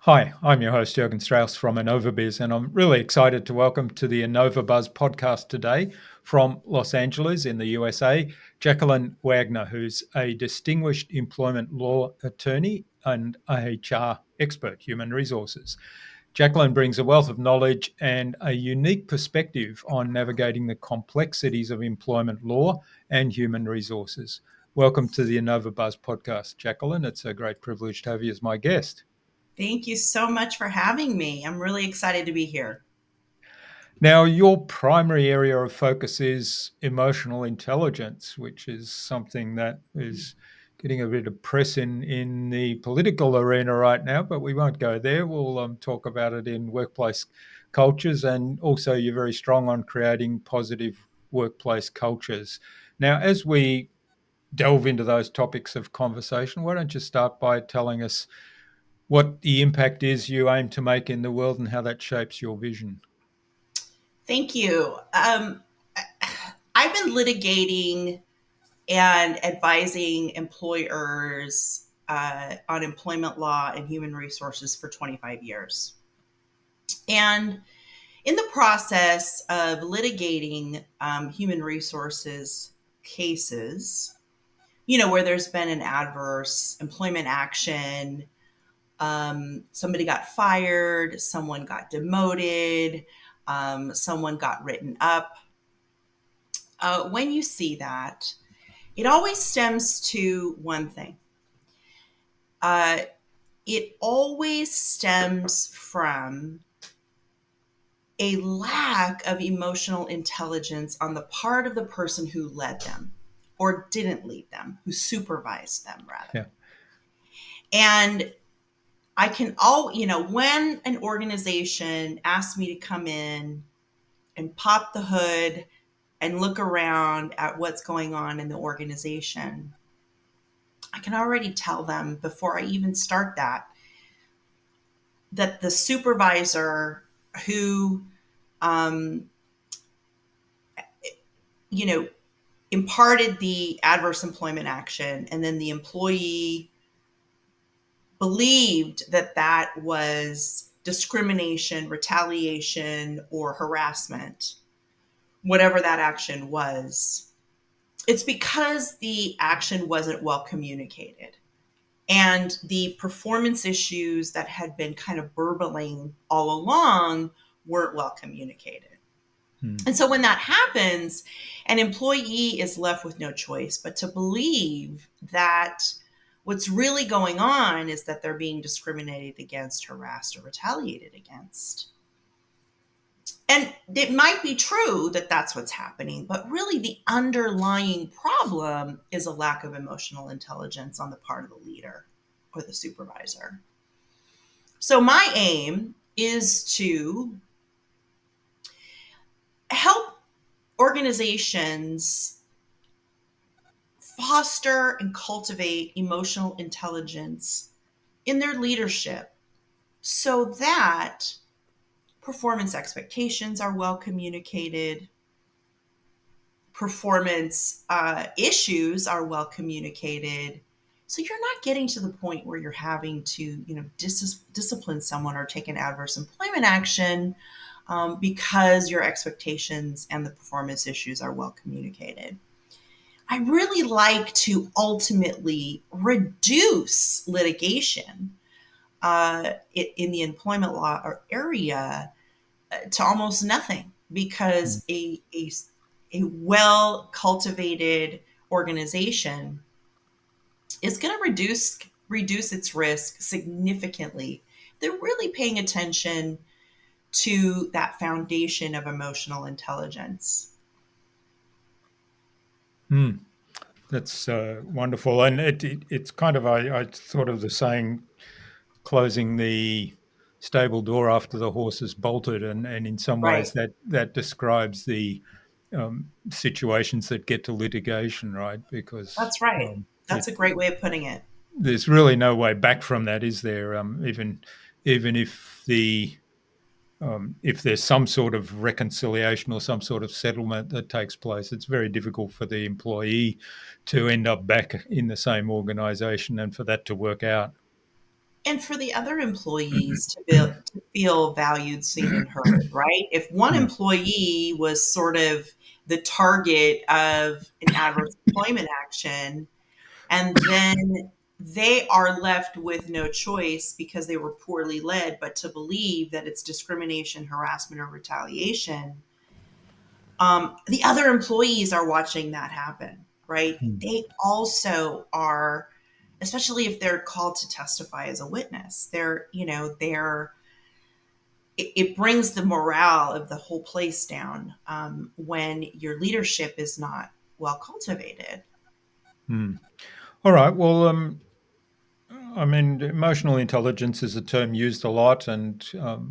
Hi, I'm your host, Jürgen Strauss from Innova.buzz, and I'm really excited to welcome to the Innova.buzz podcast today from Los Angeles in the USA, Jacquiline Wagner, who's a distinguished employment law attorney and HR expert, human resources. Jacquiline brings a wealth of knowledge and a unique perspective on navigating the complexities of employment law and human resources. Welcome to the Innova.buzz podcast, Jacquiline. It's a great privilege to have you as my guest. Thank you so much for having me. I'm really excited to be here. Now, your primary area of focus is emotional intelligence, which is something that is getting a bit of press in the political arena right now, but we won't go there. We'll talk about it in workplace cultures, and also you're very strong on creating positive workplace cultures. Now, as we delve into those topics of conversation, why don't you start by telling us what the impact is you aim to make in the world and how that shapes your vision? Thank you. I've been litigating and advising employers on employment law and human resources for 25 years. And in the process of litigating human resources cases, where there's been an adverse employment action, somebody got fired, someone got demoted, someone got written up. When you see that, it always stems to one thing. Uh, it always stems from a lack of emotional intelligence on the part of the person who led them or didn't lead them, who supervised them, Yeah. rather. And I can when an organization asks me to come in and pop the hood and look around at what's going on in the organization, I can already tell them before I even start that the supervisor who, um, you know, imparted the adverse employment action and then the employee believed that that was discrimination, retaliation, or harassment, whatever that action was, it's because the action wasn't well communicated. And the performance issues that had been kind of burbling all along weren't well communicated. Hmm. And so when that happens, an employee is left with no choice but to believe that what's really going on is that they're being discriminated against, harassed, or retaliated against. And it might be true that that's what's happening, but really the underlying problem is a lack of emotional intelligence on the part of the leader or the supervisor. So my aim is to help organizations foster and cultivate emotional intelligence in their leadership so that performance expectations are well communicated, performance issues are well communicated. So you're not getting to the point where you're having to, discipline someone or take an adverse employment action because your expectations and the performance issues are well communicated. I really like to ultimately reduce litigation in the employment law area to almost nothing Hmm. because a well cultivated organization is going to reduce its risk significantly. They're really paying attention to that foundation of emotional intelligence. Hmm. That's wonderful, and it's kind of I thought of the saying, closing the stable door after the horse has bolted, and in some ways Right. that describes the situations that get to litigation, right? Because That's right. That's a great way of putting it. there's really no way back from that, is there? Even if there's some sort of reconciliation or some sort of settlement that takes place, it's very difficult for the employee to end up back in the same organization and for that to work out. And for the other employees to feel valued, seen, and heard, right? If one Mm, employee was sort of the target of an adverse employment action, and then they are left with no choice because they were poorly led, but to believe that it's discrimination, harassment, or retaliation, the other employees are watching that happen, right? mm, They also are, especially if they're called to testify as a witness. It brings the morale of the whole place down when your leadership is not well cultivated. mm. All right. Well, I mean, emotional intelligence is a term used a lot, and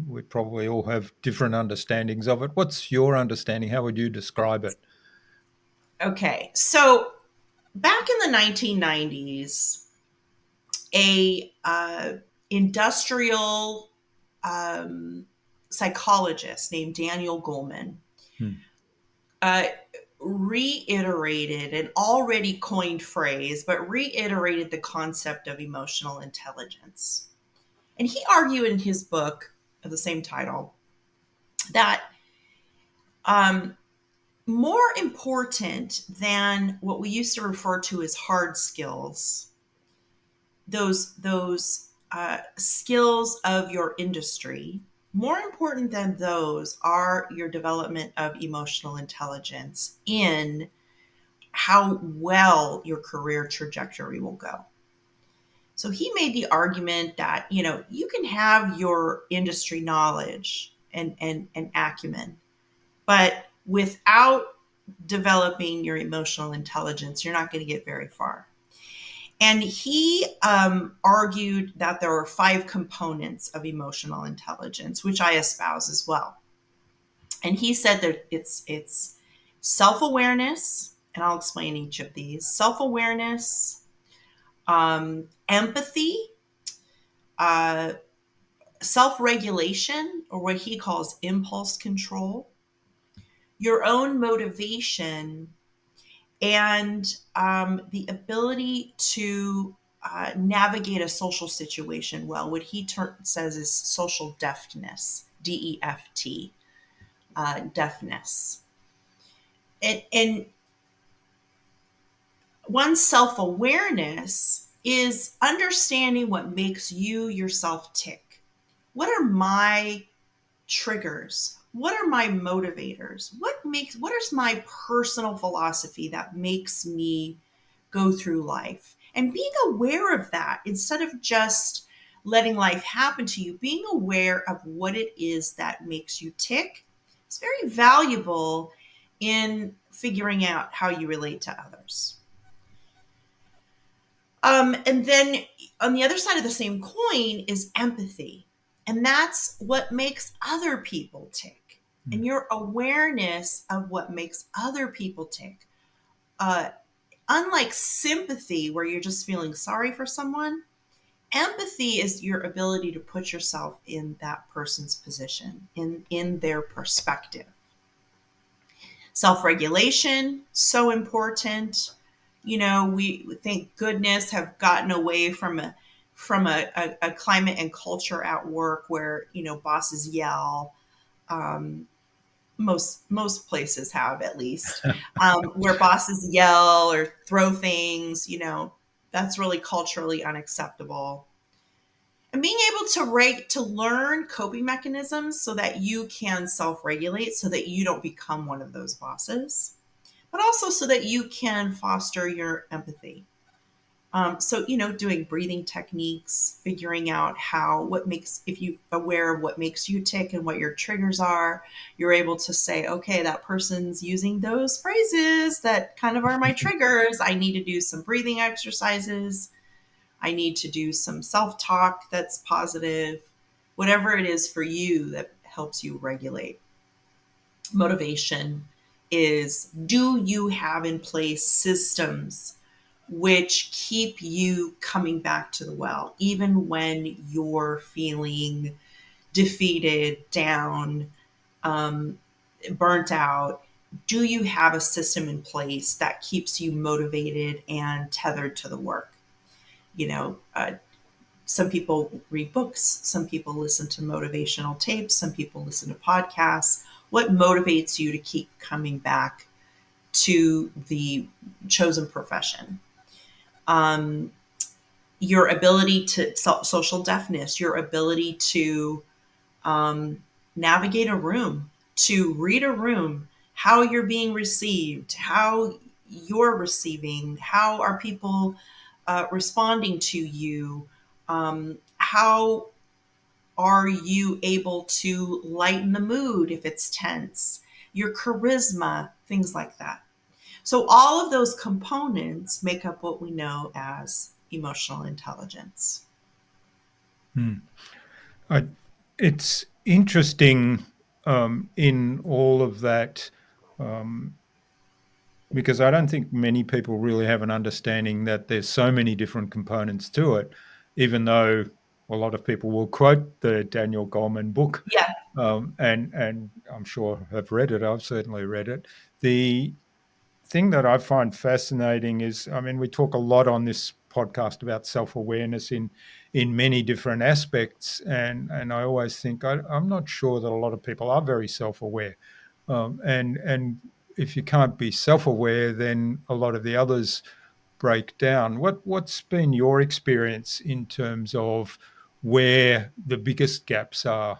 we probably all have different understandings of it. What's your understanding? How would you describe it? Okay, so back in the 1990s, a industrial um, psychologist named Daniel Goleman Mm, uh, reiterated an already coined phrase, but reiterated the concept of emotional intelligence. And he argued in his book of the same title that um, more important than what we used to refer to as hard skills, those skills of your industry, more important than those are your development of emotional intelligence in how well your career trajectory will go. So he made the argument that, you can have your industry knowledge and acumen, but without developing your emotional intelligence, you're not going to get very far. And he argued that there are 5 components of emotional intelligence, which I espouse as well. And he said that it's self awareness, and I'll explain each of these: self awareness, empathy, uh, self regulation, or what he calls impulse control, your own motivation, and the ability to navigate a social situation well. What he says is social deftness, DEFT, deafness. And one's self awareness is understanding what makes you yourself tick. What are my triggers? What are my motivators? What is my personal philosophy that makes me go through life? And being aware of that instead of just letting life happen to you, being aware of what it is that makes you tick is very valuable in figuring out how you relate to others. And then on the other side of the same coin is empathy. And that's what makes other people tick. mm, And your awareness of what makes other people tick. Uh, Unlike sympathy, where you're just feeling sorry for someone, empathy is your ability to put yourself in that person's position, in their perspective. Self-regulation, so important. We thank goodness have gotten away from a climate and culture at work where bosses yell. Most places have, at least, where bosses yell or throw things. That's really culturally unacceptable. And being able to learn coping mechanisms so that you can self-regulate, so that you don't become one of those bosses, but also so that you can foster your empathy. So, doing breathing techniques, figuring out if you aware of what makes you tick and what your triggers are, you're able to say, okay, that person's using those phrases that kind of are my triggers. I need to do some breathing exercises. I need to do some self talk that's positive, whatever it is for you that helps you regulate. Motivation is, do you have in place systems which keep you coming back to the well, even when you're feeling defeated, down, um, burnt out? Do you have a system in place that keeps you motivated and tethered to the work? You know, uh, Some people read books, some people listen to motivational tapes, some people listen to podcasts. What motivates you to keep coming back to the chosen profession? Um, your ability to social deafness, your ability to navigate a room, to read a room, how you're being received, how you're receiving, how are people responding to you, how are you able to lighten the mood if it's tense, your charisma, things like that. So, all of those components make up what we know as emotional intelligence. Hmm. I, it's interesting in all of that, um, because I don't think many people really have an understanding that there's so many different components to it, even though a lot of people will quote the Daniel Goleman book, Yeah. and I'm sure have read it. I've certainly read it. The thing that I find fascinating is, I mean, we talk a lot on this podcast about self-awareness in many different aspects, and I always think I'm not sure that a lot of people are very self-aware, and if you can't be self-aware, then a lot of the others break down. What's been your experience in terms of where the biggest gaps are?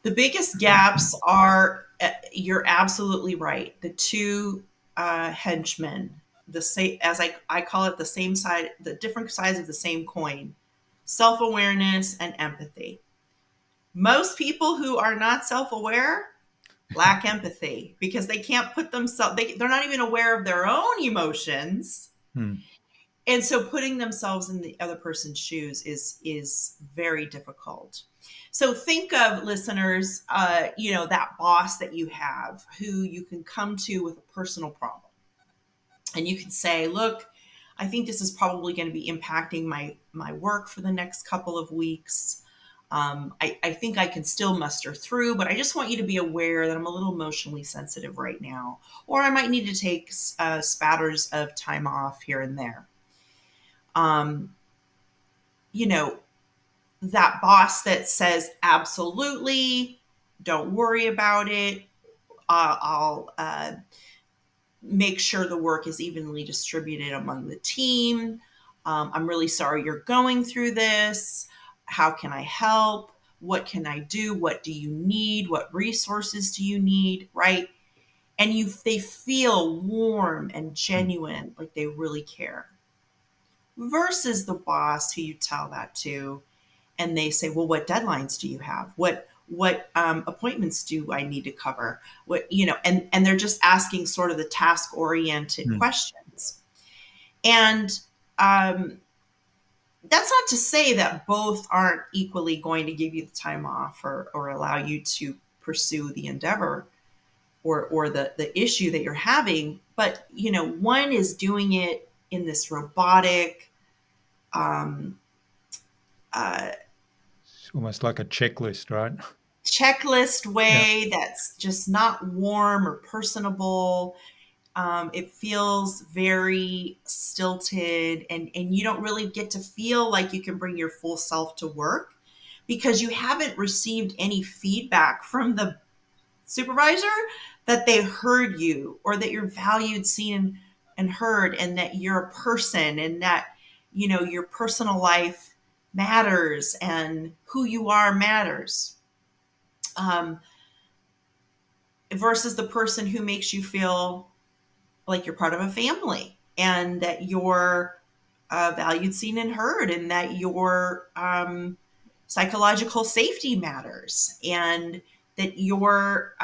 The biggest gaps are, you're absolutely right. The two henchmen, the same, as I call it, the same side, the different sides of the same coin, self awareness and empathy. Most people who are not self aware lack empathy because they can't put themselves, they're not even aware of their own emotions, Hmm. and so putting themselves in the other person's shoes is very difficult. So think of, listeners, that boss that you have who you can come to with a personal problem, and you can say, look, I think this is probably going to be impacting my work for the next couple of weeks. I think I can still muster through, but I just want you to be aware that I'm a little emotionally sensitive right now, or I might need to take spatters of time off here and there. um, you know, that boss that says, absolutely, don't worry about it. I'll make sure the work is evenly distributed among the team. I'm really sorry you're going through this. How can I help? What can I do? What do you need? What resources do you need? Right? And they feel warm and Hmm. genuine, like they really care. Versus the boss who you tell that to, and they say, well, what deadlines do you have? What appointments do I need to cover? What, and they're just asking sort of the task oriented Hmm. questions. And um, that's not to say that both aren't equally going to give you the time off, or allow you to pursue the endeavor, or the issue that you're having. But, one is doing it in this robotic, um, uh, It's almost like a checklist, right? checklist Yeah. way that's just not warm or personable. It feels very stilted, and you don't really get to feel like you can bring your full self to work because you haven't received any feedback from the supervisor that they heard you, or that you're valued, seen, and heard, and that you're a person, and that your personal life matters and who you are matters. Um, versus the person who makes you feel like you're part of a family, and that you're valued, seen, and heard, and that your psychological safety matters, and that you're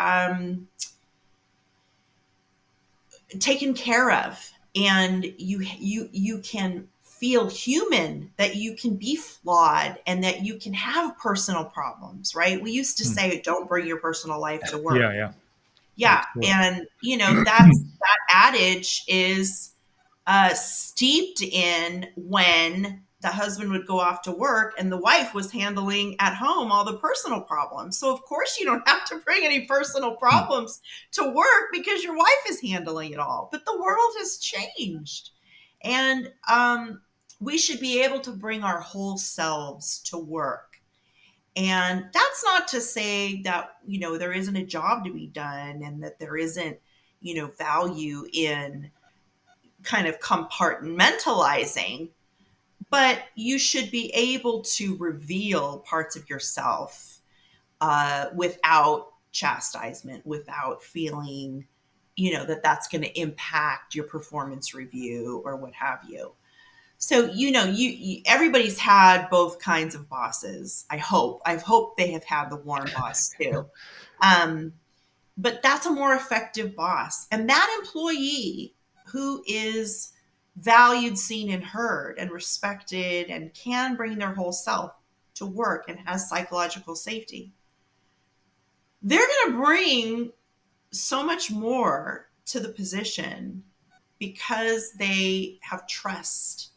taken care of, and you can feel human, that you can be flawed, and that you can have personal problems. Right? We used to Hmm. say, don't bring your personal life to Yeah, work. yeah, Yeah. that's right. And that adage is steeped in when the husband would go off to work and the wife was handling at home all the personal problems. So of course you don't have to bring any personal Hmm. problems to work because your wife is handling it all. But the world has changed. And we should be able to bring our whole selves to work. And that's not to say that, there isn't a job to be done and that there isn't, value in kind of compartmentalizing, but you should be able to reveal parts of yourself without chastisement, without feeling, that that's going to impact your performance review or what have you. So, everybody's had both kinds of bosses. I hope they have had the warm boss too. Um, but that's a more effective boss. And that employee who is valued, seen, and heard, and respected, and can bring their whole self to work and has psychological safety, they're going to bring so much more to the position because they have trust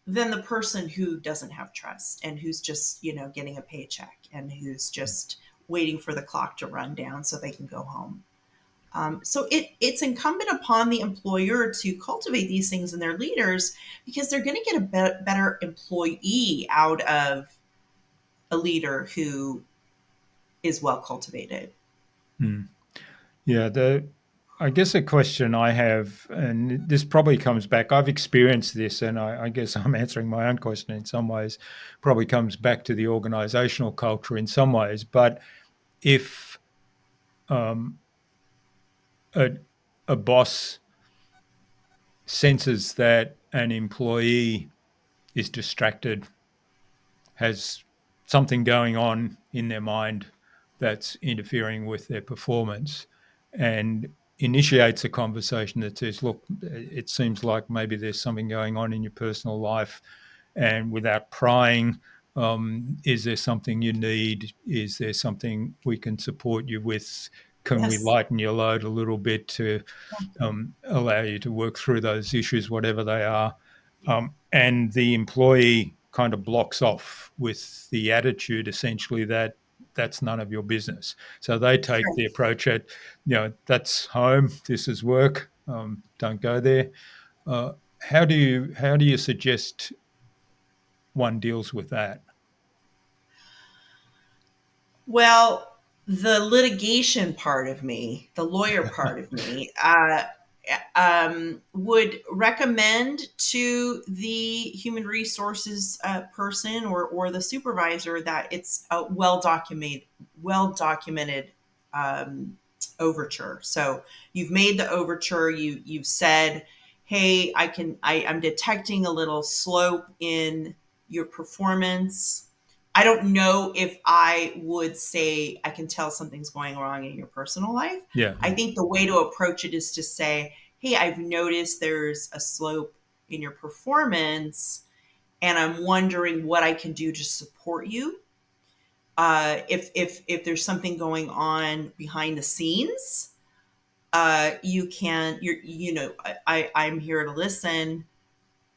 than the person who doesn't have trust and who's just, getting a paycheck and who's just waiting for the clock to run down so they can go home. So it's incumbent upon the employer to cultivate these things in their leaders because they're going to get a better employee out of a leader who is well cultivated. Hmm. Yeah, I guess a question I have, and this probably comes back. I've experienced this, and I guess I'm answering my own question in some ways. Probably comes back to the organizational culture in some ways. But if um, a, a boss senses that an employee is distracted, has something going on in their mind that's interfering with their performance, and initiates a conversation that says, look, it seems like maybe there's something going on in your personal life, and without prying, is there something you need? Is there something we can support you with? Can we Yes. lighten your load a little bit to allow you to work through those issues, whatever they are? And the employee kind of blocks off with the attitude essentially that that's none of your business. So they take Sure. the approach at, that's home, this is work, don't go there. Uh, how do you suggest one deals with that? Well, the litigation part of me, the lawyer part of me, would recommend to the human resources person or the supervisor that it's a well documented um, overture. So you've made the overture. You've said, "Hey, I'm detecting a little slope in your performance." I don't know if I would say I can tell something's going wrong in your personal life. Yeah, I yeah. think the way to approach it is to say, "Hey, I've noticed there's a slope in your performance, and I'm wondering what I can do to support you. If there's something going on behind the scenes, I'm here to listen.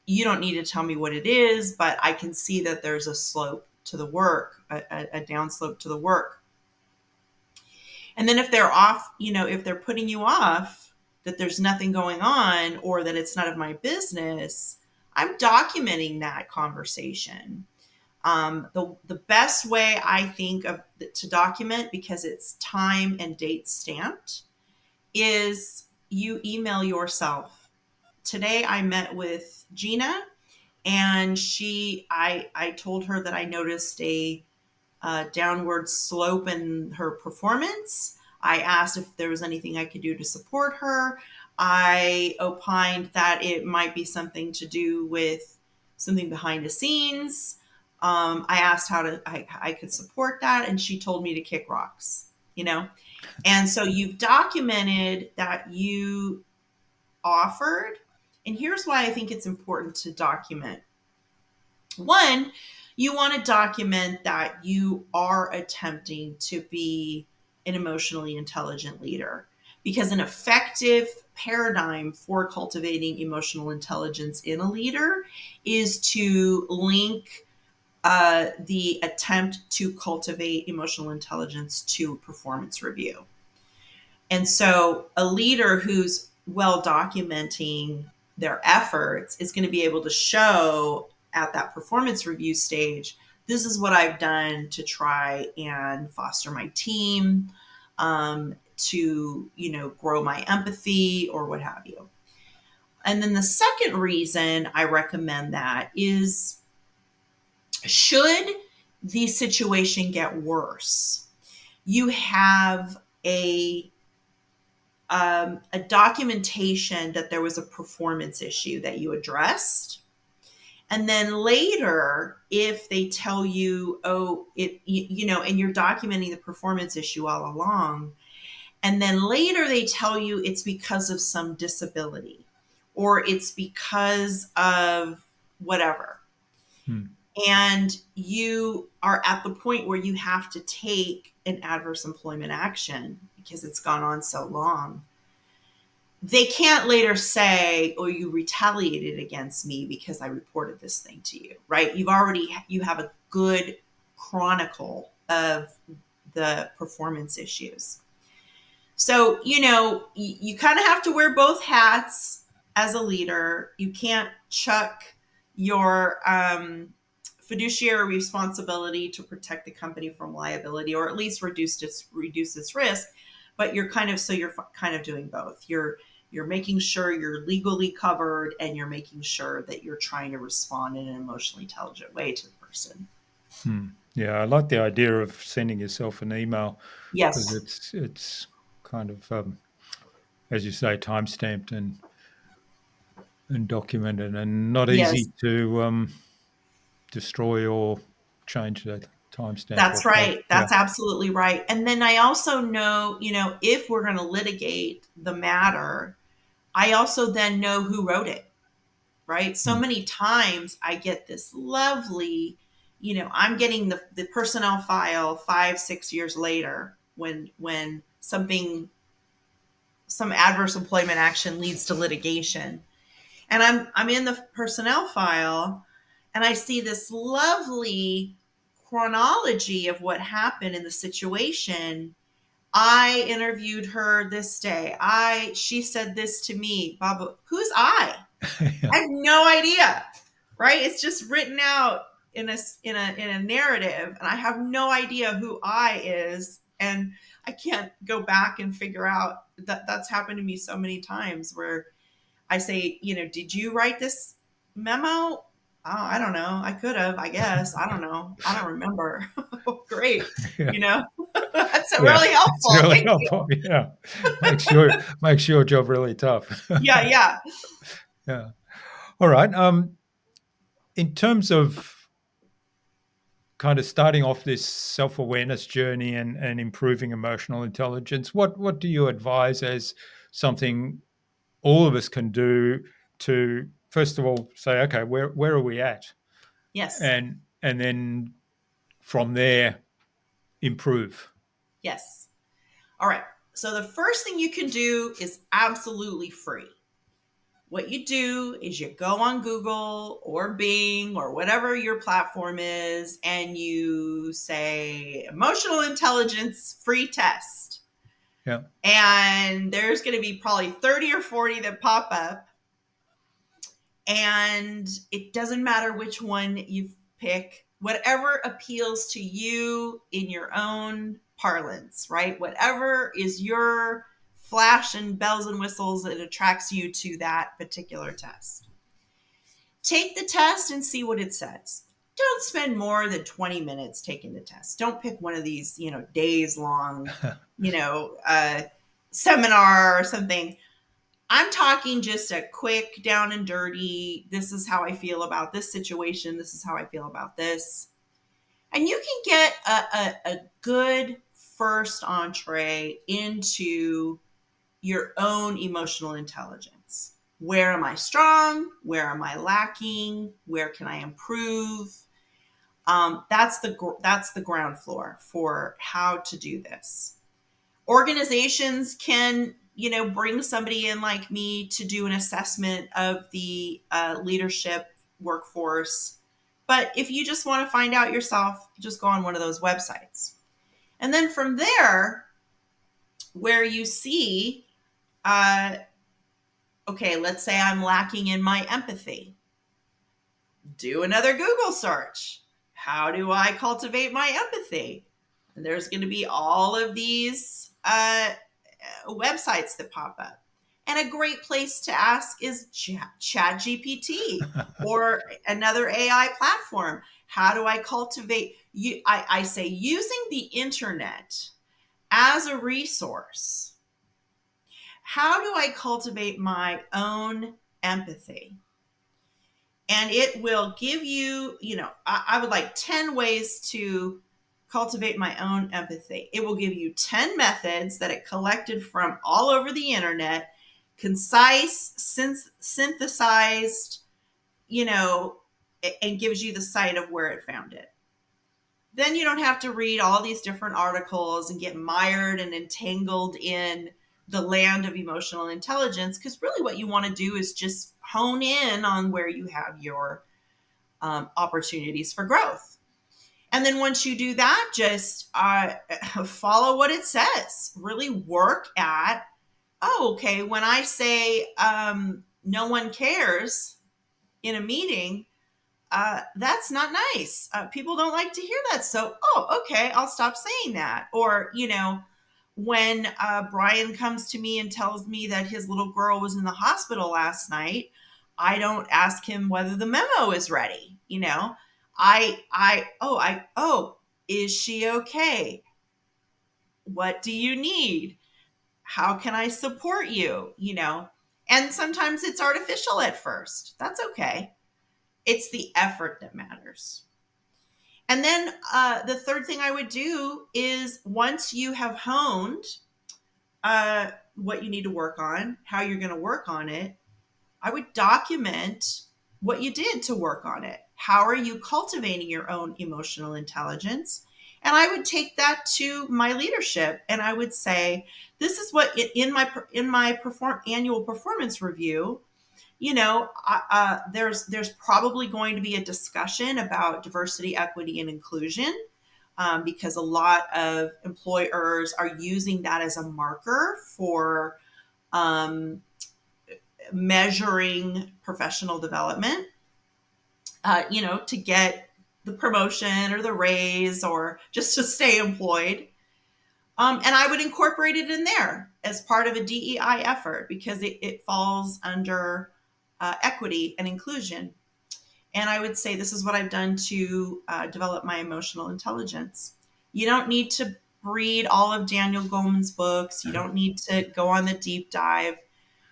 You don't need to tell me what it is, but I can see that there's a slope to the work, a downslope to the work." And then if they're off, if they're putting you off, that there's nothing going on or that it's none of my business, I'm documenting that conversation. The best way I think of to document, because it's time and date stamped, is you email yourself. Today I met with Gina, and I told her that I noticed a downward slope in her performance. I asked if there was anything I could do to support her. I opined that it might be something to do with something behind the scenes. I asked how I could support that, and she told me to kick rocks. And so you've documented that you offered. And here's why I think it's important to document. One, you want to document that you are attempting to be an emotionally intelligent leader, because an effective paradigm for cultivating emotional intelligence in a leader is to link the attempt to cultivate emotional intelligence to performance review. And so a leader who's well documenting their efforts is going to be able to show at that performance review stage, this is what I've done to try and foster my team, to, grow my empathy or what have you. And then the second reason I recommend that is, should the situation get worse, you have a documentation that there was a performance issue that you addressed. And then later, if they tell you, and you're documenting the performance issue all along, and then later they tell you it's because of some disability or it's because of whatever. Hmm. And you are at the point where you have to take an adverse employment action because it's gone on so long. They can't later say, oh, you retaliated against me because I reported this thing to you, right? You have a good chronicle of the performance issues. So, you kind of have to wear both hats as a leader. You can't chuck your fiduciary responsibility to protect the company from liability, or at least reduce its risk. But you're kind of doing both. You're making sure you're legally covered, and you're making sure that you're trying to respond in an emotionally intelligent way to the person. Yeah, I like the idea of sending yourself an email because Yes. it's kind of, as you say, time stamped and documented, and not Yes. easy to destroy or change that timestamp or That's place. right. Yeah. That's absolutely right. And then I also know, if we're going to litigate the matter, I also then know who wrote it, right? So Mm. many times I get this lovely, I'm getting the personnel file 5-6 years later when some adverse employment action leads to litigation. And I'm in the personnel file and I see this lovely chronology of what happened in the situation. I interviewed her this day. She said this to me. Baba, who's I? Yeah. I have no idea. Right? It's just written out in a narrative, and I have no idea who I is, and I can't go back and figure out that. That's happened to me so many times where I say, did you write this memo? Oh, I don't know. I could have, I guess. I don't know. I don't remember. Great. Yeah. That's Yeah. really It's helpful. really Thank you. helpful. Yeah. Makes your job really tough. Yeah, yeah. Yeah. All right. In terms of kind of starting off this self-awareness journey and improving emotional intelligence, what do you advise as something all of us can do to first of all say, okay, where are we at? Yes, And then from there improve. yes. All right. So the first thing you can do is absolutely free. What you do is you go on Google or Bing or whatever your platform is, and you say emotional intelligence free test. Yeah. And there's going to be probably 30 or 40 that pop up. And it doesn't matter which one you pick, whatever appeals to you in your own parlance, right? Whatever is your flash and bells and whistles that attracts you to that particular test. Take the test and see what it says. Don't spend more than 20 minutes taking the test. Don't pick one of these, days long, seminar or something. I'm talking just a quick down and dirty. This is how I feel about this situation. This is how I feel about this. And you can get a good first entree into your own emotional intelligence. Where am I strong? Where am I lacking? Where can I improve? That's the ground floor for how to do this. Organizations can, bring somebody in like me to do an assessment of the leadership workforce. But if you just want to find out yourself, just go on one of those websites. And then from there, where you see, Okay, let's say I'm lacking in my empathy. Do another Google search. How do I cultivate my empathy? And there's going to be all of these websites that pop up. And a great place to ask is ChatGPT or another AI platform. How do I cultivate you? I say using the internet as a resource. How do I cultivate my own empathy? And it will give you, I would like 10 ways to cultivate my own empathy. It will give you 10 methods that it collected from all over the internet, concise, synthesized, you know, and gives you the site of where it found it. Then you don't have to read all these different articles and get mired and entangled in the land of emotional intelligence, because really what you want to do is just hone in on where you have your opportunities for growth. And then once you do that, just follow what it says. Really work at, oh, okay, when I say no one cares in a meeting, that's not nice. People don't like to hear that. So, oh, okay, I'll stop saying that. Or, when Brian comes to me and tells me that his little girl was in the hospital last night, I don't ask him whether the memo is ready. Oh, is she okay? What do you need? How can I support you? And sometimes it's artificial at first. That's okay. It's the effort that matters. And then the third thing I would do is once you have honed what you need to work on, how you're going to work on it, I would document what you did to work on it. How are you cultivating your own emotional intelligence? And I would take that to my leadership and I would say, this is what in my annual performance review, there's probably going to be a discussion about diversity, equity, and inclusion, because a lot of employers are using that as a marker for measuring professional development, to get the promotion or the raise or just to stay employed. And I would incorporate it in there as part of a DEI effort because it falls under equity and inclusion. And I would say this is what I've done to develop my emotional intelligence. You don't need to read all of Daniel Goleman's books. You don't need to go on the deep dive.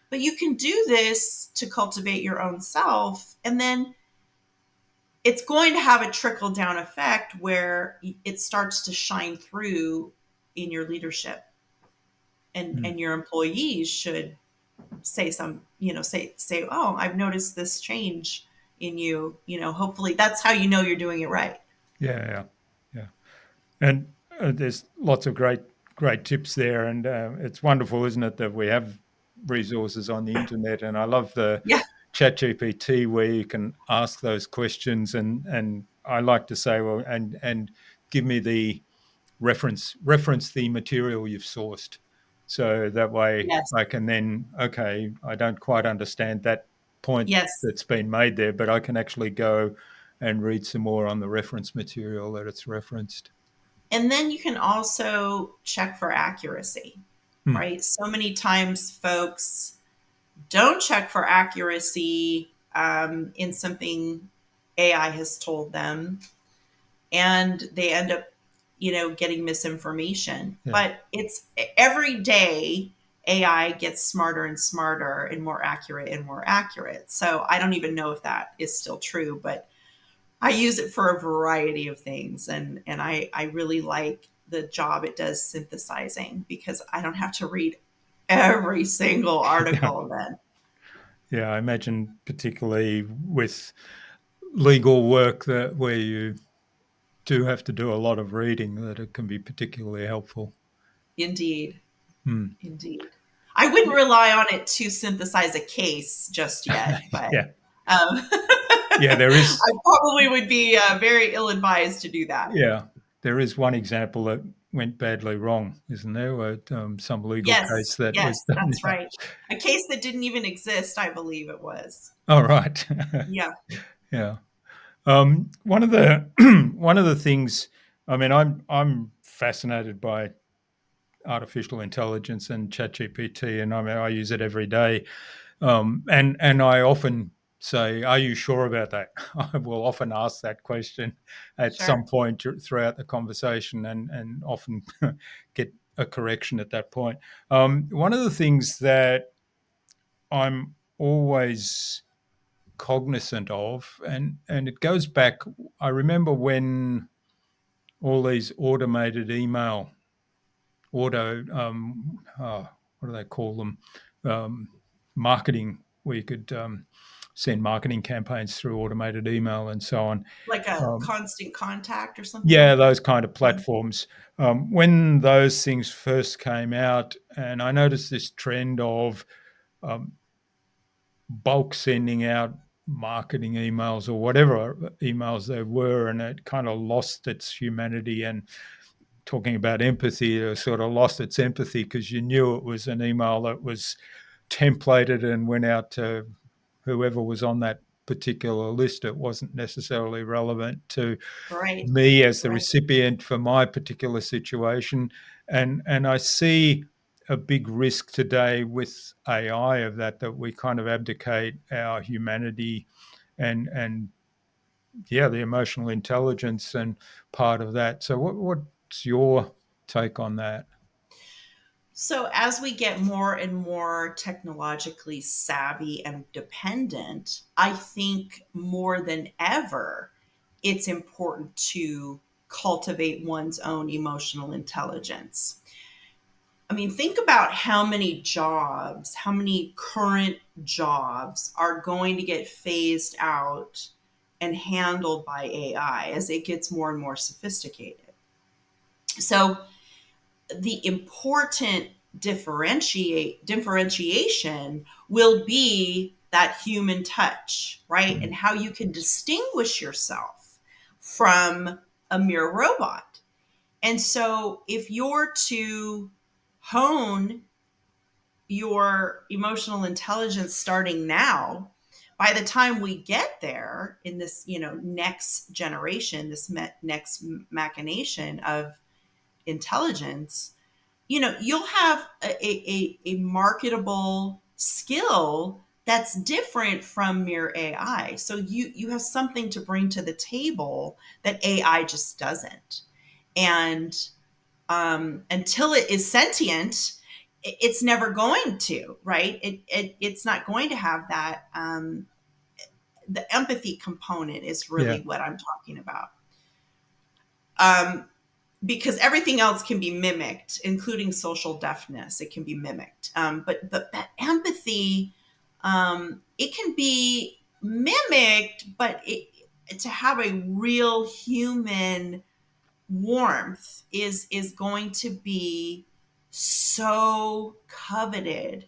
But you can do this to cultivate your own self. And then it's going to have a trickle down effect where it starts to shine through in your leadership. And your employees should say say, oh, I've noticed this change in you. Hopefully that's how you know you're doing it right. Yeah. And there's lots of great tips there, and it's wonderful, isn't it, that we have resources on the internet. And I love the Yeah. ChatGPT where you can ask those questions, and I like to say, well, and give me the reference the material you've sourced, so that way Yes. I can then, okay, I don't quite understand that point Yes. that's been made there, but I can actually go and read some more on the reference material that it's referenced. And then you can also check for accuracy, Hmm. right? So many times folks don't check for accuracy in something AI has told them, and they end up, getting misinformation. Yeah. But it's every day AI gets smarter and smarter and more accurate and more accurate. So I don't even know if that is still true, but I use it for a variety of things. And I really like the job it does synthesizing because I don't have to read every single Yeah. article then. Yeah, I imagine particularly with legal work that where you do have to do a lot of reading, that it can be particularly helpful. Indeed. Hmm. Indeed. I wouldn't rely on it to synthesize a case just yet, but Yeah. um, Yeah, there is. I probably would be very ill advised to do that. Yeah, there is one example that went badly wrong, isn't there? Some legal case Yes, that was yes, done. that's Yeah. right. A case that didn't even exist, I believe it was. All right. Yeah, Yeah. One of the one of the things. I mean, I'm fascinated by artificial intelligence and ChatGPT, and I mean, I use it every day. And I often say, "Are you sure about that?" I will often ask that question at some sure. point throughout the conversation, and often get a correction at that point. One of the things that I'm always cognizant of, and it goes back. I remember when all these automated email what do they call them? Um, Marketing, where you could send marketing campaigns through automated email and so on. Like a Um, constant contact or something yeah, like that? those kind of Mhm. platforms. When those things first came out, and I noticed this trend of um, bulk sending out marketing emails or whatever emails they were, and it kind of lost its humanity. And talking about empathy, it sort of lost its empathy because you knew it was an email that was templated and went out to whoever was on that particular list. It wasn't necessarily relevant to Right, me as the right. recipient for my particular situation. And I see a big risk today with AI of that we kind of abdicate our humanity and yeah, the emotional intelligence and part of that. So what's your take on that? So, as we get more and more technologically savvy and dependent, I think more than ever, it's important to cultivate one's own emotional intelligence. I mean, think about how many jobs, how many current jobs are going to get phased out and handled by AI as it gets more and more sophisticated. So, the important differentiation will be that human touch, right? Mm. And how you can distinguish yourself from a mere robot. And so if you're to hone your emotional intelligence starting now, by the time we get there in this, next generation, this next machination of intelligence, you'll have a marketable skill that's different from mere AI. So you have something to bring to the table that AI just doesn't. And until it is sentient, it's never going to, right? It's not going to have that. The empathy component is Yeah, really what I'm talking about. Um, because everything else can be mimicked, including social deafness. It can be mimicked, but that empathy, it can be mimicked, but to have a real human warmth is going to be so coveted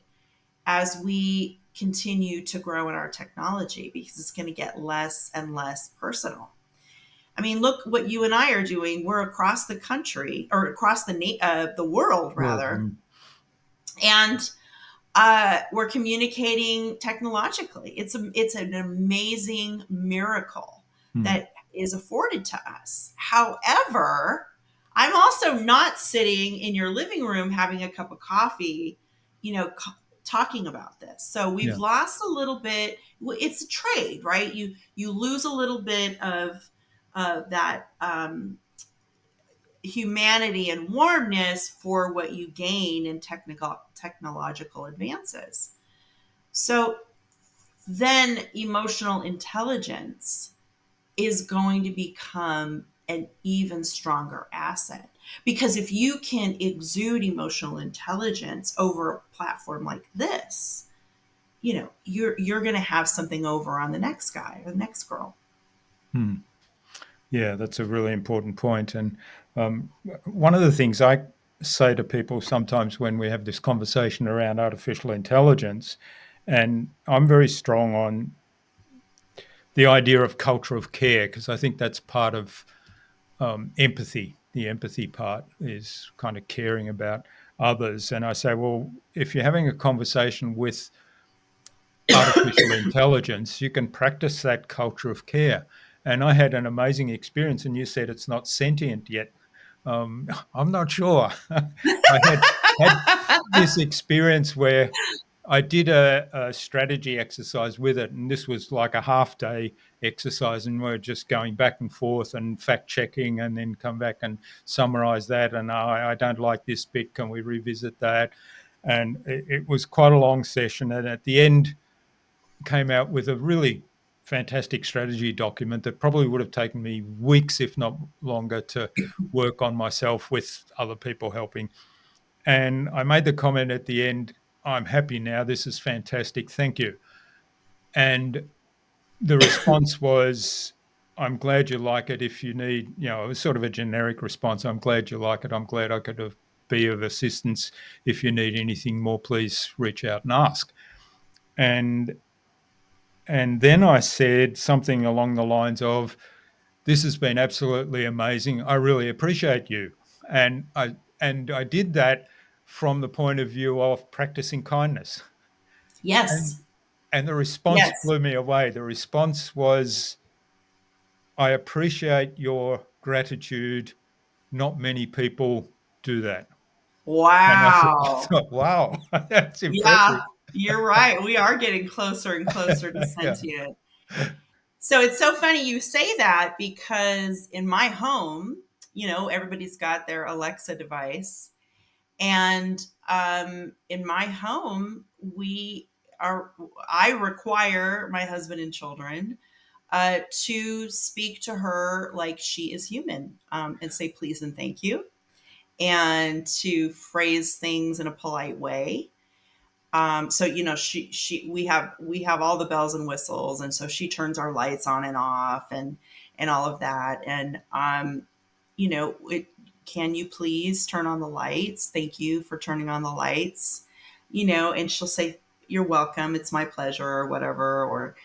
as we continue to grow in our technology, because it's going to get less and less personal. I mean, look what you and I are doing. We're across the country, or across the world, well, rather, and we're communicating technologically. It's an amazing miracle mm, that is afforded to us. However, I'm also not sitting in your living room having a cup of coffee, you know, talking about this. So we've yeah, lost a little bit. It's a trade, right? You lose a little bit of that humanity and warmness for what you gain in technological advances. So then emotional intelligence is going to become an even stronger asset, because if you can exude emotional intelligence over a platform like this, you're going to have something over on the next guy or the next girl. mm. Yeah, that's a really important point. And um, one of the things I say to people sometimes when we have this conversation around artificial intelligence, and I'm very strong on the idea of culture of care because I think that's part of empathy. the empathy part is kind of caring about others. And I say, well, if you're having a conversation with artificial intelligence, you can practice that culture of care. And I had an amazing experience, and you said it's not sentient yet. I'm not sure. I had this experience where I did a strategy exercise with it, and this was like a half day exercise, and we're just going back and forth and fact checking, and then come back and summarize that. And I don't like this bit. Can we revisit that? And it was quite a long session. And at the end, came out with a really fantastic strategy document that probably would have taken me weeks, if not longer, to work on myself with other people helping. And I made the comment at the end, I'm happy now. This is fantastic. Thank you. And the response was, I'm glad you like it. If you need, it was sort of a generic response. I'm glad you like it. I'm glad I could have be of assistance. If you need anything more, please reach out and ask. And And then I said something along the lines of, "This has been absolutely amazing. I really appreciate you." And I did that from the point of view of practicing kindness. And Yes. and the response Yes. blew me away. The response was, "I appreciate your gratitude. Not many people do that." And I thought, Wow. "Wow, that's Yeah, impressive." you're right. We are getting closer and closer to Yeah. sentient. So it's so funny you say that because in my home, everybody's got their Alexa device. And in my home, are, I require my husband and children to speak to her like she is human, and say please and thank you, and to phrase things in a polite way. So we have all the bells and whistles, and so she turns our lights on and off, and all of that. And it, can you please turn on the lights? Thank you for turning on the lights. And she'll say, "You're welcome. It's my pleasure," or whatever, or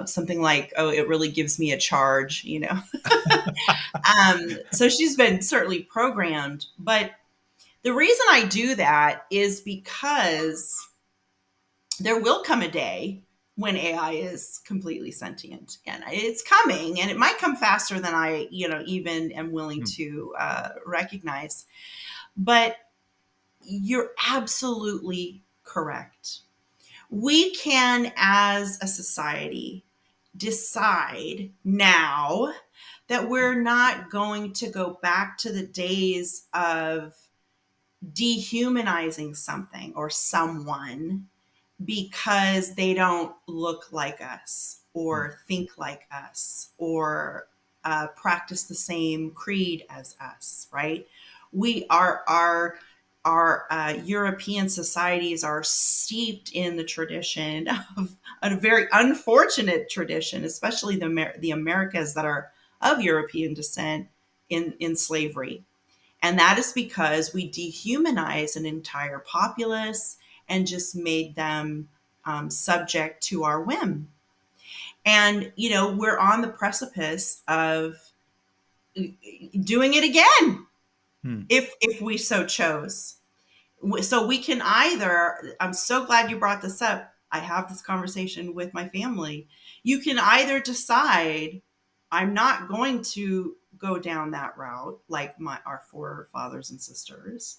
something like, "Oh, it really gives me a charge." So she's been certainly programmed, but the reason I do that is because there will come a day when AI is completely sentient, and it's coming, and it might come faster than I, even am willing Hmm. to recognize. But you're absolutely correct. We can, as a society, decide now that we're not going to go back to the days of dehumanizing something or someone because they don't look like us Hmm. or think like us or practice the same creed as us, right? We are our European societies are steeped in the tradition of a very unfortunate tradition, especially the Americas that are of European descent in slavery. And that is because we dehumanized an entire populace and just made them subject to our whim. And, we're on the precipice of doing it again Hmm. if we so chose. So we can either, I'm so glad you brought this up. I have this conversation with my family. You can either decide, I'm not going to go down that route like our forefathers and sisters.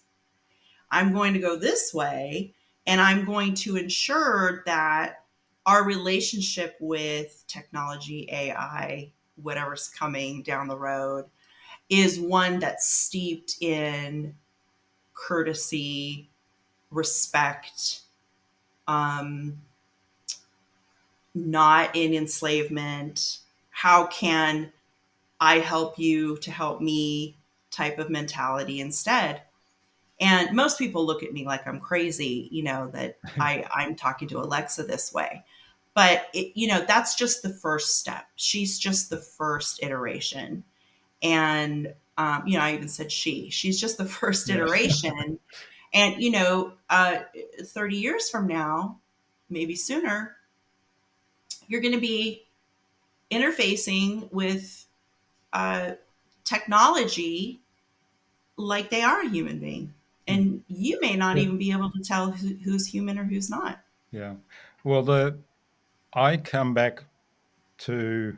I'm going to go this way, and I'm going to ensure that our relationship with technology, AI, whatever's coming down the road, is one that's steeped in courtesy, respect, um, not in enslavement. How can I help you to help me type of mentality instead? And most people look at me like I'm crazy, that I'm talking to Alexa this way. But that's just the first step. She's just the first iteration. And I even said she's just the first Yeah. iteration. And 30 years from now, maybe sooner, you're going to be interfacing with uh, technology like they are a human being. Mm. And you may not Yeah. even be able to tell who's human or who's not. Yeah. Well, I come back to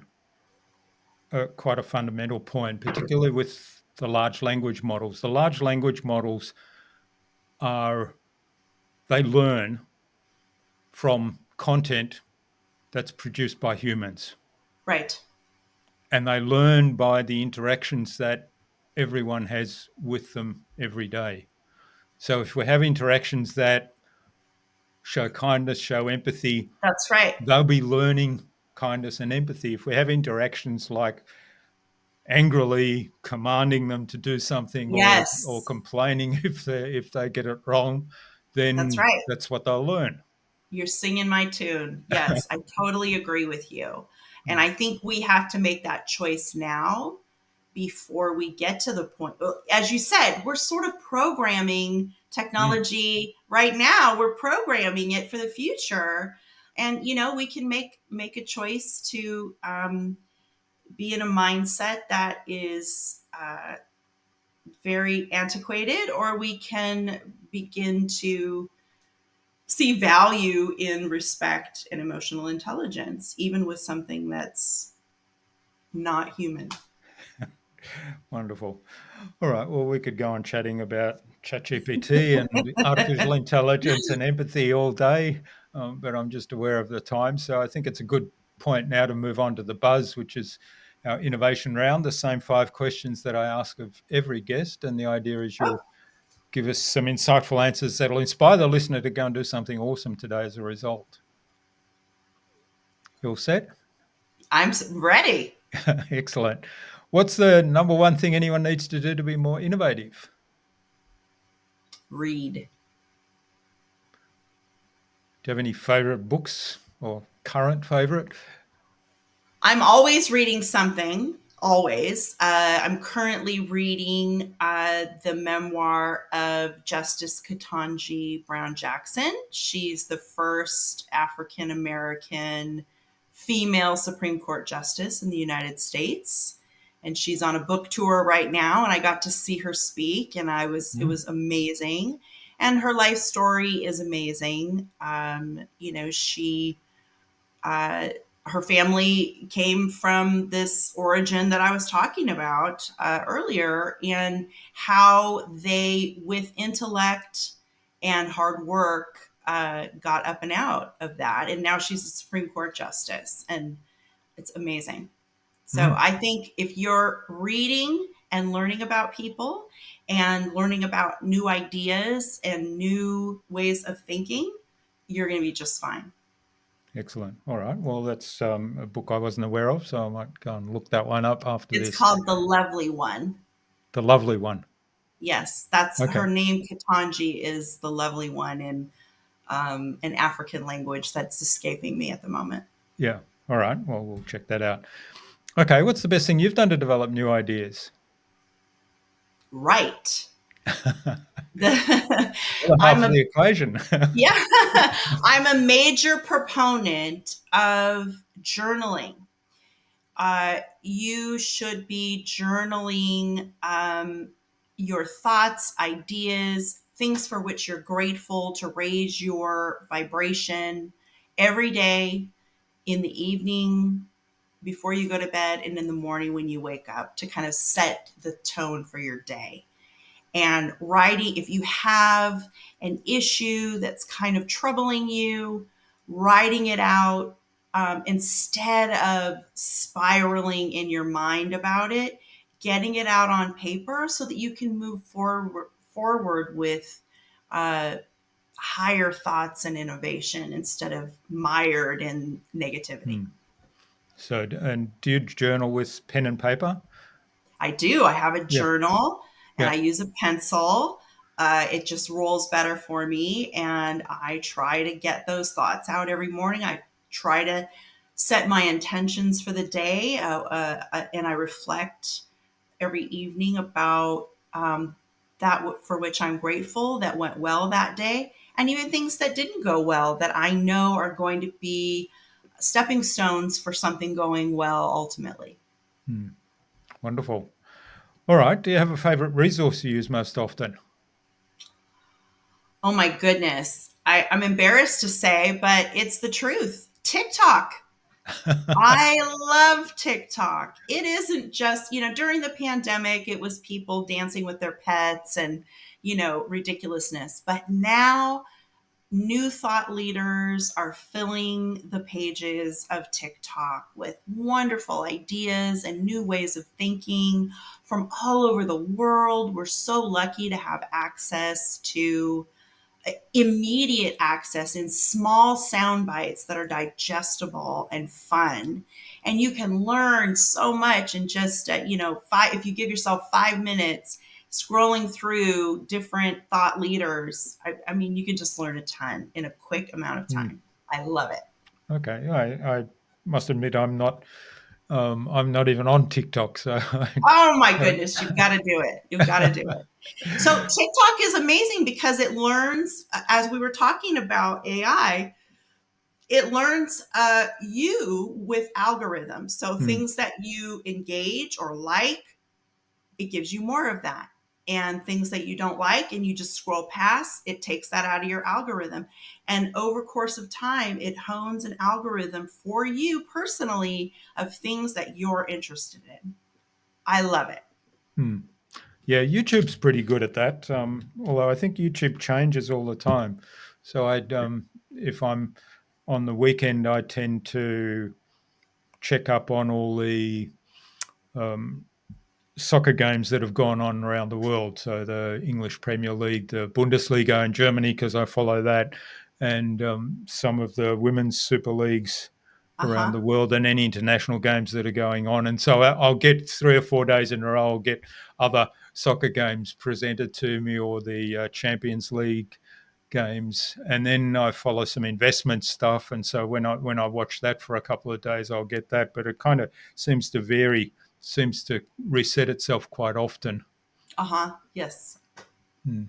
quite a fundamental point, particularly with the large language models. The large language models are they learn from content that's produced by humans, Right. and they learn by the interactions that everyone has with them every day. So if we have interactions that show kindness, show empathy, That's right. they'll be learning kindness and empathy. If we have interactions like angrily commanding them to do something, or Yes. complaining if they get it wrong, That's then right. that's what they'll learn. You're singing my tune. Yes, I totally agree with you. And Mm, I think we have to make that choice now before we get to the point. Well, as you said, we're sort of programming mm, technology right now. We're programming it for the future. And we can make a choice to be in a mindset that is very antiquated, or we can begin to see value in respect and emotional intelligence, even with something that's not human. wonderful. All right. Well, we could go on chatting about ChatGPT and artificial intelligence and empathy all day, but I'm just aware of the time. So I think it's a good point now to move on to the buzz, which is our innovation round, the same 5 questions that I ask of every guest. And the idea is Oh, you'll give us some insightful answers that'll inspire the listener to go and do something awesome today as a result. You all set? I'm ready. Excellent. What's the number one thing anyone needs to do to be more innovative? Read. Do you have any favorite books or current favorite? I'm always reading something. Always. I'm currently reading the memoir of Justice Ketanji Brown Jackson. She's the first African American female Supreme Court justice in the United States. And she's on a book tour right now. And I got to see her speak, and it Mm, was amazing. And her life story is amazing. She uh, her family came from this origin that I was talking about earlier, and how they, with intellect and hard work, got up and out of that. And now she's a Supreme Court justice, and it's amazing. So mm, I think if you're reading and learning about people and learning about new ideas and new ways of thinking, you're going to be just fine. excellent. All right. Well, that's a book I wasn't aware of, so I might go and look that one up after It's this. called The Lovely One. The Lovely One. Yes, that's Okay. her name. Katanji is the lovely one in an African language that's escaping me at the moment. Yeah. All right. Well, we'll check that out. Okay. What's the best thing you've done to develop new ideas? Right. The other half I'm of a the equation. Yeah, I'm a major proponent of journaling. You should be journaling your thoughts, ideas, things for which you're grateful, to raise your vibration every day, in the evening before you go to bed, and in the morning when you wake up, to kind of set the tone for your day. And writing, if you have an issue that's kind of troubling you, writing it out, instead of spiraling in your mind about it, getting it out on paper so that you can move forward with uh, higher thoughts and innovation instead of mired in negativity. Hmm. So, and do you journal with pen and paper? I do. I have a Yeah. journal and Yeah. I use a pencil. It just rolls better for me. And I try to get those thoughts out every morning. I try to set my intentions for the day, and I reflect every evening about for which I'm grateful that went well that day, and even things that didn't go well that I know are going to be stepping stones for something going well ultimately. Hmm. Wonderful. All right. Do you have a favorite resource you use most often? Oh my goodness. I'm embarrassed to say, but it's the truth. TikTok. I love TikTok. It isn't just, during the pandemic, it was people dancing with their pets and, ridiculousness. But now new thought leaders are filling the pages of TikTok with wonderful ideas and new ways of thinking from all over the world. We're so lucky to have access to immediate access in small sound bites that are digestible and fun. And you can learn so much in just, if you give yourself 5 minutes scrolling through different thought leaders. I mean, you can just learn a ton in a quick amount of Hmm. time. I love it. Okay. I must admit I'm not even on TikTok, so Oh my don't. goodness, you've got to do it. You've got to do it. So TikTok is amazing because it learns, as we were talking about AI, it learns you with algorithms. So Hmm. things that you engage or like, it gives you more of that. And things that you don't like and you just scroll past, it takes that out of your algorithm. And over course of time, it hones an algorithm for you personally of things that you're interested in. I love it. Hmm. Yeah, YouTube's pretty good at that. Although I think YouTube changes all the time. So if I'm on the weekend, I tend to check up on all the um, soccer games that have gone on around the world. So the English Premier League, the Bundesliga in Germany, because I follow that, and some of the women's super leagues Uh around huh. the world, and any international games that are going on. And so I'll get 3 or 4 days in a row. I'll get other soccer games presented to me, or the Champions League games, and then I follow some investment stuff. And so when I watch that for a couple of days, I'll get that. But it kind of seems to vary, seems to reset itself quite often. Uh huh. Yes. Hmm.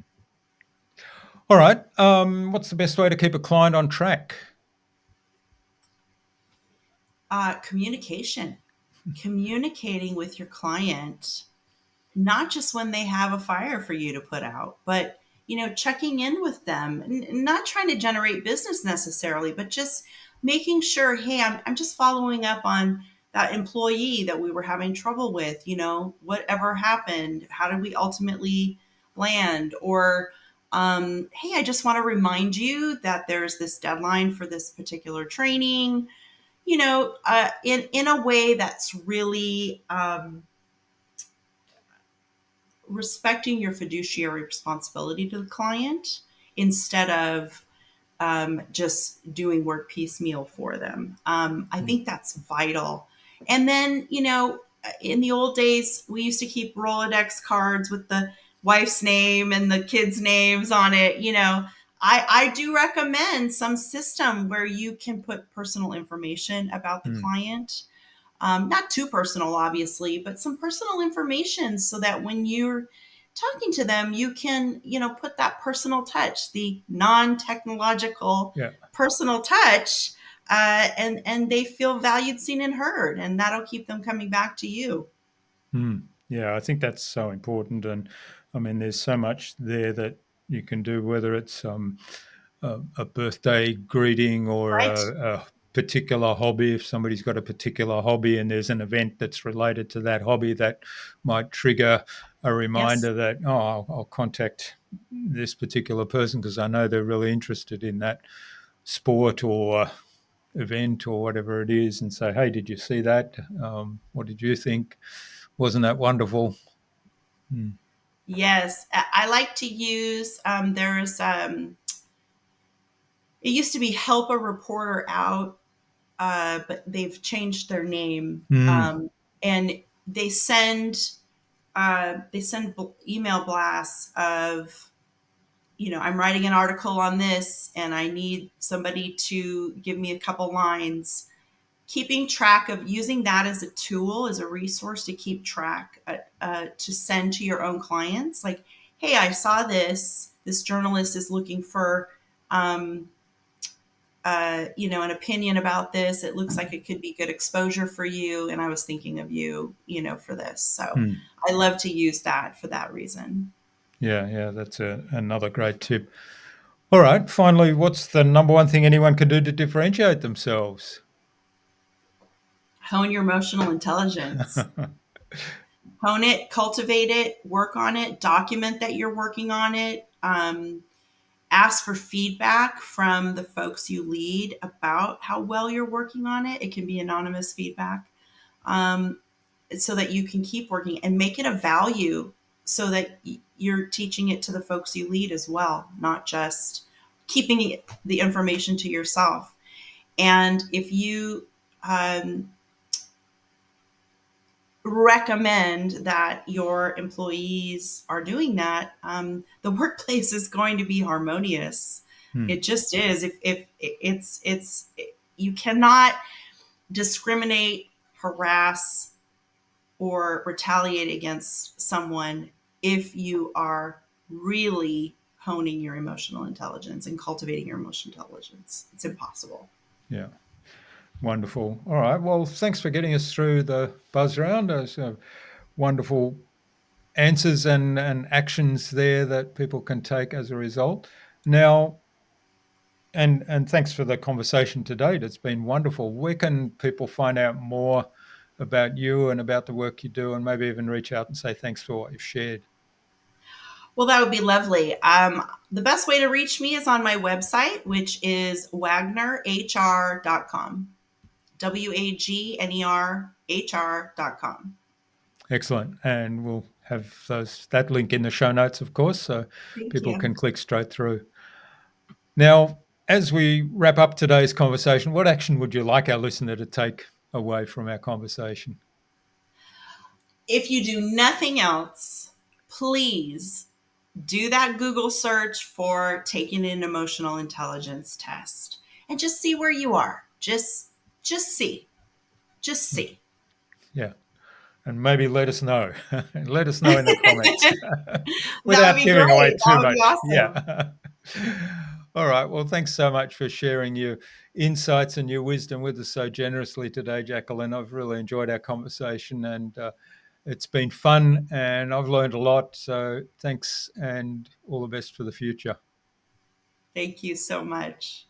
All right. What's the best way to keep a client on track? Communication. Communicating with your client, not just when they have a fire for you to put out, but checking in with them, not trying to generate business necessarily, but just making sure, hey, I'm just following up on that employee that we were having trouble with, whatever happened, how did we ultimately land, or hey, I just want to remind you that there's this deadline for this particular training, in a way that's really respecting your fiduciary responsibility to the client instead of just doing work piecemeal for them. I Hmm. think that's vital. And then, in the old days, we used to keep Rolodex cards with the wife's name and the kids' names on it. I do recommend some system where you can put personal information about the Hmm. client, not too personal, obviously, but some personal information so that when you're talking to them, you can, put that personal touch, the non-technological Yeah. personal touch, and they feel valued, seen, and heard, and that'll keep them coming back to you. Mm. Yeah, I think that's so important. And I mean, there's so much there that you can do, whether it's a birthday greeting or Right? a particular hobby. If somebody's got a particular hobby and there's an event that's related to that hobby, that might trigger a Yes. reminder that, oh, I'll contact this particular person because I know they're really interested in that sport or event or whatever it is, and say, hey, did you see that? What did you think? Wasn't that wonderful? Mm. Yes. I like to use, there's, it used to be help a reporter out, but they've changed their name. Mm. And they send email blasts of, I'm writing an article on this and I need somebody to give me a couple lines. Keeping track of using that as a tool, as a resource to keep track, to send to your own clients. Like, hey, I saw this. This journalist is looking for um, an opinion about this. It looks like it could be good exposure for you. And I was thinking of you, for this. So Hmm. I love to use that for that reason. Yeah, yeah, that's another great tip. All right, finally, what's the number one thing anyone can do to differentiate themselves? Hone your emotional intelligence. Hone it, cultivate it, work on it, document that you're working on it. Ask for feedback from the folks you lead about how well you're working on it. It can be anonymous feedback. Um, so that you can keep working and make it a value so that you're teaching it to the folks you lead as well, not just keeping the information to yourself. And if you um, recommend that your employees are doing that, the workplace is going to be harmonious. Hmm. It just is. If you cannot discriminate, harass, or retaliate against someone if you are really honing your emotional intelligence and cultivating your emotional intelligence. It's impossible. Yeah, wonderful. All right, well, thanks for getting us through the buzz round. Those wonderful answers and actions there that people can take as a result. Now, and thanks for the conversation to date. It's been wonderful. Where can people find out more about you and about the work you do, and maybe even reach out and say thanks for what you've shared? Well, that would be lovely. The best way to reach me is on my website, which is wagnerhr.com. WAGNERHR.com. Excellent. And we'll have that link in the show notes, of course, so Thank people you. can click straight through. Now, as we wrap up today's conversation, what action would you like our listener to take away from our conversation? If you do nothing else, please do that Google search for taking an emotional intelligence test and just see where you are. Just see. Just see. Yeah. And maybe let us know. Let us know in the comments That would without be giving away great. That too would be much. awesome. Yeah. All right. Well, thanks so much for sharing your insights and your wisdom with us so generously today, Jacqueline. I've really enjoyed our conversation, and it's been fun, and I've learned a lot. So thanks, and all the best for the future. Thank you so much.